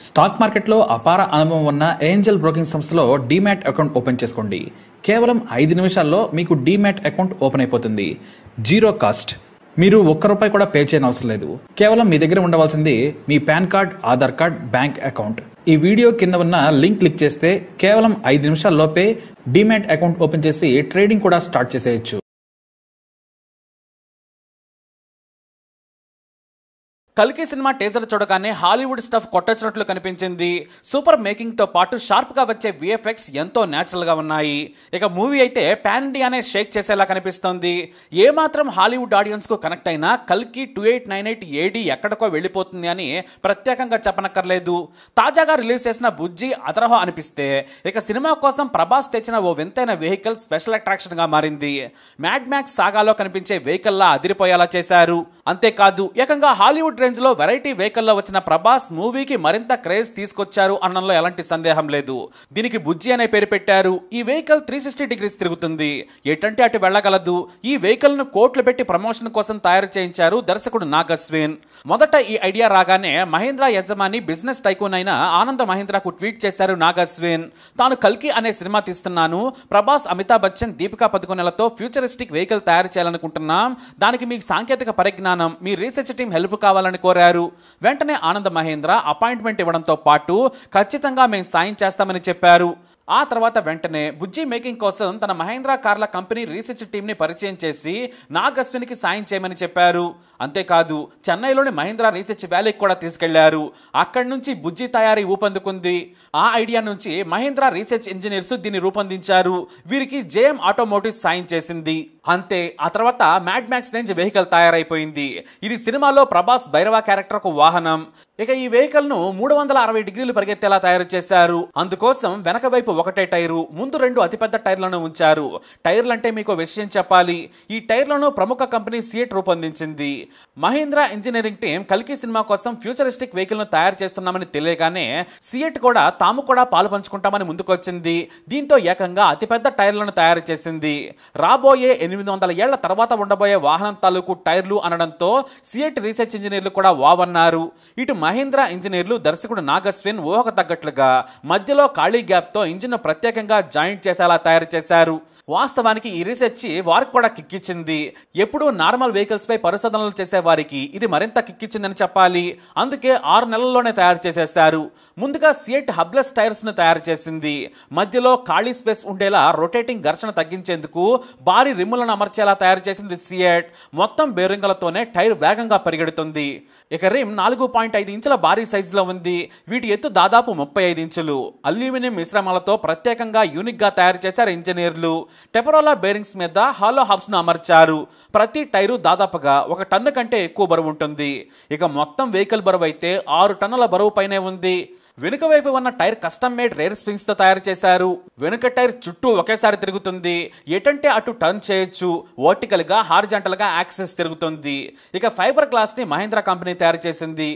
Stock మార్కెట్లో అపార అనుభవం ఉన్న ఏంజల్ బ్రోకింగ్ సంస్థలో డీమ్యాట్ అకౌంట్ ఓపెన్ చేసుకోండి. కేవలం 5 నిమిషాల్లో మీకు డీమ్యాట్ అకౌంట్ ఓపెన్ అయిపోతుంది. Zero cost. మీరు ₹1 కూడా పే చేయని అవసరం లేదు. కేవలం మీ దగ్గర ఉండవలసింది మీ PAN card, Aadhaar card, bank account. ఈ వీడియో కింద ఉన్న లింక్ క్లిక్ చేస్తే కేవలం 5 నిమిషాల్లోపే డీమ్యాట్ అకౌంట్ ఓపెన్ చేసి ట్రేడింగ్ కూడా స్టార్ట్ చేసేయచ్చు. కల్కి సినిమా టీజర్ చూడగానే హాలీవుడ్ స్టఫ్ కొట్టొచ్చినట్లు కనిపించింది. సూపర్ మేకింగ్ తో పాటు షార్ప్ గా వచ్చే విఎఫ్ఎక్స్ ఎంతో న్యాచురల్ గా ఉన్నాయి. ఇక మూవీ అయితే పాన్ ఇండియానే షేక్ చేసేలా కనిపిస్తోంది. ఏ మాత్రం హాలీవుడ్ ఆడియన్స్ కు కనెక్ట్ అయినా కల్కి 2898 AD ఎక్కడికో వెళ్ళిపోతుంది అని ప్రత్యేకంగా చెప్పనక్కర్లేదు. తాజాగా రిలీజ్ చేసిన బుజ్జి అతరహో అనిపిస్తే ఇక సినిమా కోసం ప్రభాస్ తెచ్చిన ఓ వింతైన వెహికల్ స్పెషల్ అట్రాక్షన్ గా మారింది. మ్యాడ్ మ్యాక్స్ సాగాలో కనిపించే వెహికల్ లా అదిరిపోయేలా చేశారు. అంతేకాదు ఏకంగా హాలీవుడ్ రేంజ్ లో వెరైటీ వెహికల్ లో వచ్చిన ప్రభాస్ మూవీకి మరింత క్రేజ్ తీసుకొచ్చారు అనడంలో ఎలాంటి సందేహం లేదు. దీనికి బుజ్జి అనే పేరు పెట్టారు. ఈ వెహికల్ 360 డిగ్రీస్ తిరుగుతుంది. ఎటంటే అటు వెళ్ళగలదు. ఈ వెహికల్ ను కోట్లు పెట్టి ప్రమోషన్ కోసం తయారు చేయించారు దర్శకుడు నాగ్ అశ్విన్. మొదట ఈ ఐడియా రాగానే మహీంద్రా యజమాని బిజినెస్ టైకూన్ అయిన ఆనంద్ మహీంద్రాకు ట్వీట్ చేశారు నాగ్ అశ్విన్. తాను కల్కి అనే సినిమా తీస్తున్నాను. ప్రభాస్, అమితాబ్ బచ్చన్, దీపికా పదుకొనెలతో ఫ్యూచరిస్టిక్ వెహికల్ తయారు చేయాలనుకుంటున్నాం. దానికి మీకు సాంకేతిక పరిజ్ఞానం, మీ రీసెర్చ్ టీం హెల్ప్ కావాలని కోరారు. వెంటనే ఆనంద్ మహీంద్రా అపాయింట్మెంట్ ఇవ్వడంతో పాటు ఖచ్చితంగా మేము సాయం చేస్తామని చెప్పారు. ఆ తర్వాత వెంటనే బుజ్జి మేకింగ్ కోసం తన మహీంద్రా కార్ల కంపెనీ రీసెర్చ్ టీంని పరిచయం చేసి నాగ్ అశ్విన్కి సాయం చేయమని చెప్పారు. అంతేకాదు చెన్నైలోని మహీంద్రా రీసెర్చ్ వ్యాలీకి కూడా తీసుకెళ్లారు. అక్కడి నుంచి బుజ్జి తయారీ ఊపందుకుంది. ఆ ఐడియా నుంచి మహీంద్రా రీసెర్చ్ ఇంజనీర్స్ దీన్ని రూపొందించారు. వీరికి జేఎం ఆటోమోటివ్స్ సాయం చేసింది. అంతే, ఆ తర్వాత మ్యాడ్ మ్యాక్స్ రేంజ్ వెహికల్ తయారైపోయింది. ఇది సినిమాలో ప్రభాస్ భైరవ క్యారెక్టర్ కు వాహనం. ఇక ఈ వెహికల్ ను 360 డిగ్రీలు పరిగెత్తేలా తయారు చేశారు. అందుకోసం వెనక వైపు ఒకటే టైరు, ముందు 2 అతిపెద్ద టైర్లను ఉంచారు. టైర్లంటే మీకు విషయం చెప్పాలి. ఈ టైర్లను ప్రముఖ కంపెనీ సియట్ రూపొందించింది. మహీంద్రా ఇంజనీరింగ్ టీం కల్కి సినిమా కోసం ఫ్యూచరిస్టిక్ వెహికల్ ను తయారు చేస్తున్నామని తెలియగానే సియట్ కూడా తాము కూడా పాలు పంచుకుంటామని ముందుకొచ్చింది. దీంతో ఏకంగా అతిపెద్ద టైర్లను తయారు చేసింది. రాబోయే 800 ఏళ్ల తర్వాత ఉండబోయే వాహనం తాలూకు టైర్లు అనడంతో సియట్ రీసెర్చ్ ఇంజనీర్లు కూడా వావన్నారు. ఇటు మహీంద్రా ఇంజనీర్లు దర్శకుడు నాగ్ అశ్విన్ ఊహకు తగ్గట్లుగా మధ్యలో ఖాళీ గ్యాప్ తో ఇంజిన్ ప్రత్యేకంగా జాయింట్ చేసేలా తయారు చేశారు. వాస్తవానికి ఈ రీసెర్చ్ వారికి కూడా కిక్కిచ్చింది. ఎప్పుడూ నార్మల్ వెహికల్స్ పై పరిశోధనలు చేసే వారికి ఇది మరింత కిక్కిచ్చిందని చెప్పాలి. అందుకే 6 నెలల్లోనే తయారు చేసేశారు. ముందుగా సియట్ హబ్లెస్ టైర్స్ ను తయారు చేసింది. మధ్యలో ఖాళీ స్పేస్ ఉండేలా రొటేటింగ్ ఘర్షణ తగ్గించేందుకు భారీ రిమ్ములను అమర్చేలా తయారు చేసింది సియట్. మొత్తం బేరింగులతోనే టైర్ వేగంగా పరిగెడుతుంది. ఇక రిమ్ 4.5 ఇంచుల భారీ సైజులో ఉంది. వీటి ఎత్తు దాదాపు 35 ఇంచులు. అల్యూమినియం మిశ్రమాలతో ప్రత్యేకంగా యూనిక్ గా తయారు చేశారు ఇంజనీర్లు. టెపరోలా బేరింగ్స్ మీద హాలో హబ్స్ ను అమర్చారు. ప్రతి టైరు దాదాపుగా 1 టన్ను కంటే ఎక్కువ బరువు ఉంటుంది. ఇక మొత్తం వెహికల్ బరువు అయితే 6 టన్నుల బరువు పైనే ఉంది. వెనుక వైపు ఉన్న tyre custom made rear springs తో తయారు చేశారు. వెనుక టైర్ చుట్టూ ఒకేసారి తిరుగుతుంది. ఎటంటే అటు టర్న్ చేయొచ్చు. వర్టికల్ గా, హారిజాంటల్ గా యాక్సెస్ తిరుగుతుంది. ఇక ఫైబర్ గ్లాస్ ని మహీంద్రా కంపెనీ తయారు చేసింది.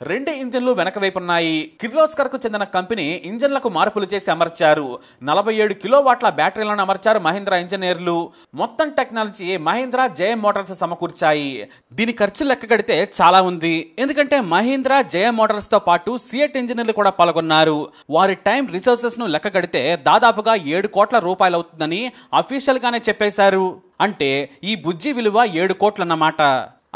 2 ఇంజన్లు వెనక వైపు ఉన్నాయి. కిర్లోస్కర్ కు చెందిన కంపెనీ ఇంజన్లకు మార్పులు చేసి అమర్చారు. 47 కిలోవాట్ల బ్యాటరీలను అమర్చారు మహీంద్రా ఇంజనీర్లు. మొత్తం టెక్నాలజీ మహీంద్రా జేఎం మోటార్స్ సమకూర్చాయి. దీని ఖర్చు లెక్క కడితే చాలా ఉంది. ఎందుకంటే మహీంద్రా జేఎం మోటార్స్ తో పాటు సియట్ ఇంజనీర్లు కూడా పాల్గొన్నారు. వారి టైం రిసోర్సెస్ ను లెక్క కడితే దాదాపుగా 7 కోట్ల రూపాయలు అవుతుందని అఫీషియల్ గానే చెప్పేశారు. అంటే ఈ బుజ్జి విలువ 7 కోట్లన్నమాట.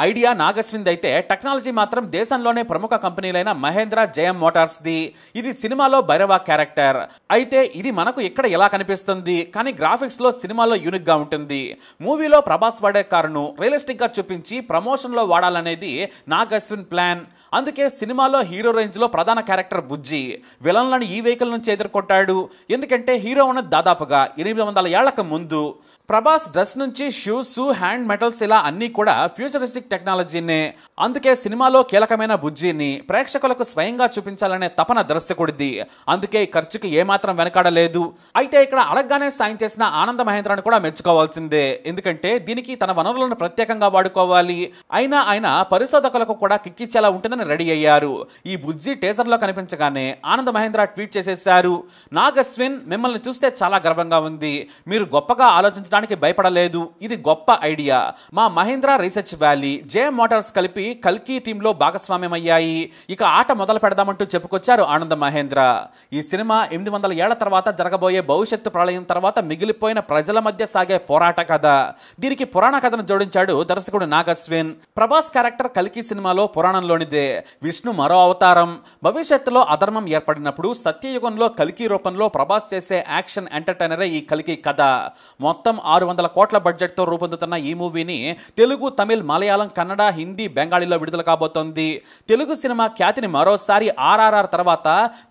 ఐడియా నాగ్ అశ్విన్ అయితే టెక్నాలజీ మాత్రం దేశంలోనే ప్రముఖ కంపెనీలైన మహేంద్రా జేఎం మోటార్స్ ది. ఇది సినిమాలో భైరవ క్యారెక్టర్. అయితే ఇది మనకు ఇక్కడ ఎలా కనిపిస్తుంది, కానీ గ్రాఫిక్స్ లో సినిమాలో యూనిక్ గా ఉంటుంది. మూవీలో ప్రభాస్ వాడే కారును రియలిస్టిక్ గా చూపించి ప్రమోషన్ లో వాడాలనేది నాగ్ అశ్విన్ ప్లాన్. అందుకే సినిమాలో హీరో రేంజ్ లో ప్రధాన క్యారెక్టర్ బుజ్జి విలన్లను ఈ వెహికల్ నుంచి ఎదుర్కొంటాడు. ఎందుకంటే హీరో ఉన్నది దాదాపుగా 800 ఏళ్లకు ముందు. ప్రభాస్ డ్రెస్ నుంచి షూస్, హ్యాండ్ మెటల్స్ ఇలా అన్ని కూడా ఫ్యూచరిస్టిక్ టెక్నాలజీనే. అందుకే సినిమాలో కీలకమైన బుజ్జిని ప్రేక్షకులకు స్వయంగా చూపించాలనే తపన దర్శకుడిది. అందుకే ఖర్చుకి ఏమాత్రం వెనకాడలేదు. అయితే ఇక్కడ అడగగానే సాయం చేసిన ఆనంద్ మహేంద్రాను కూడా మెచ్చుకోవాల్సిందే. ఎందుకంటే దీనికి తన వనరులను ప్రత్యేకంగా వాడుకోవాలి. అయినా ఆయన పరిశోధకులకు కూడా కిక్కిచ్చేలా ఉంటుందని రెడీ అయ్యారు. ఈ బుజ్జి టీజర్ లో కనిపించగానే ఆనంద్ మహేంద్ర ట్వీట్ చేసేశారు. నాగ్ అశ్విన్, మిమ్మల్ని చూస్తే చాలా గర్వంగా ఉంది. మీరు గొప్పగా ఆలోచించడం ఆలోచించడానికి భయపడలేదు. ఇది గొప్ప ఐడియా. మా మహీంద్రా రీసెర్చ్ వ్యాలీ, జే మోటార్స్ కలిపి కల్కి టీంలో భాగస్వామ్యమయ్యాయి. ఇక ఆట మొదలు పెడదామంటూ చెప్పుకొచ్చారు ఆనంద్ మహేంద్ర. ఈ సినిమా 800 ఏళ్ల తర్వాత జరగబోయే భవిష్యత్తు ప్రళయం తర్వాత మిగిలిపోయిన ప్రజల మధ్య సాగే పోరాట కథ. దీనికి పురాణ కథను జోడించాడు దర్శకుడు నాగ్ అశ్విన్. ప్రభాస్ క్యారెక్టర్ కల్కి సినిమాలో పురాణంలోనిదే. విష్ణు మరో అవతారం. భవిష్యత్తులో అధర్మం ఏర్పడినప్పుడు సత్యయుగంలో కల్కి రూపంలో ప్రభాస్ చేసే యాక్షన్ ఎంటర్టైనరే ఈ కల్కి కథ. మొత్తం 600 కోట్ల బడ్జెట్తో రూపొందుతున్న ఈ మూవీని తెలుగు, తమిళ్, మలయాళం, కన్నడ, హిందీ, బెంగాలీలో విడుదల కాబోతోంది. తెలుగు సినిమా ఖ్యాతిని మరోసారి RRR తర్వాత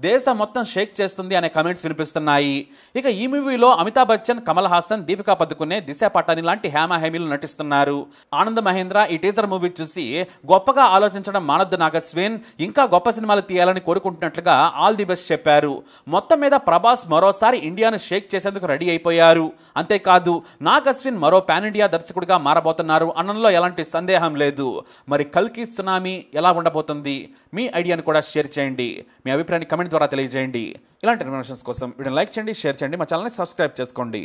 దేశం మొత్తం షేక్ చేస్తుంది అనే కమెంట్స్ వినిపిస్తున్నాయి. ఇక ఈ మూవీలో అమితాబ్ బచ్చన్, కమల్ హాసన్, దీపికా పదుకునే, దిశా పటాని లాంటి హేమీలు నటిస్తున్నారు. ఆనంద్ మహేంద్ర ఈ టీజర్ మూవీ చూసి గొప్పగా ఆలోచించడం మానొద్దు నాగ్ అశ్విన్, ఇంకా గొప్ప సినిమాలు తీయాలని కోరుకుంటున్నట్లుగా ఆల్ ది బెస్ట్ చెప్పారు. మొత్తం మీద ప్రభాస్ మరోసారి ఇండియాను షేక్ చేసేందుకు రెడీ అయిపోయారు. అంతేకాదు నాగ్ అశ్విన్ మరో పాన్ ఇండియా దర్శకుడిగా మారబోతున్నారు అనడంలో ఎలాంటి సందేహం లేదు. మరి కల్కి సునామీ ఎలా ఉండబోతుంది? మీ ఐడియాను కూడా షేర్ చేయండి. మీ అభిప్రాయాన్ని కమెంట్ ద్వారా తెలియజేయండి. ఇలాంటి ఇన్ఫర్మేషన్స్ కోసం వీడియోని లైక్ చేయండి, షేర్ చేయండి, మా ఛానల్ని సబ్స్క్రైబ్ చేసుకోండి.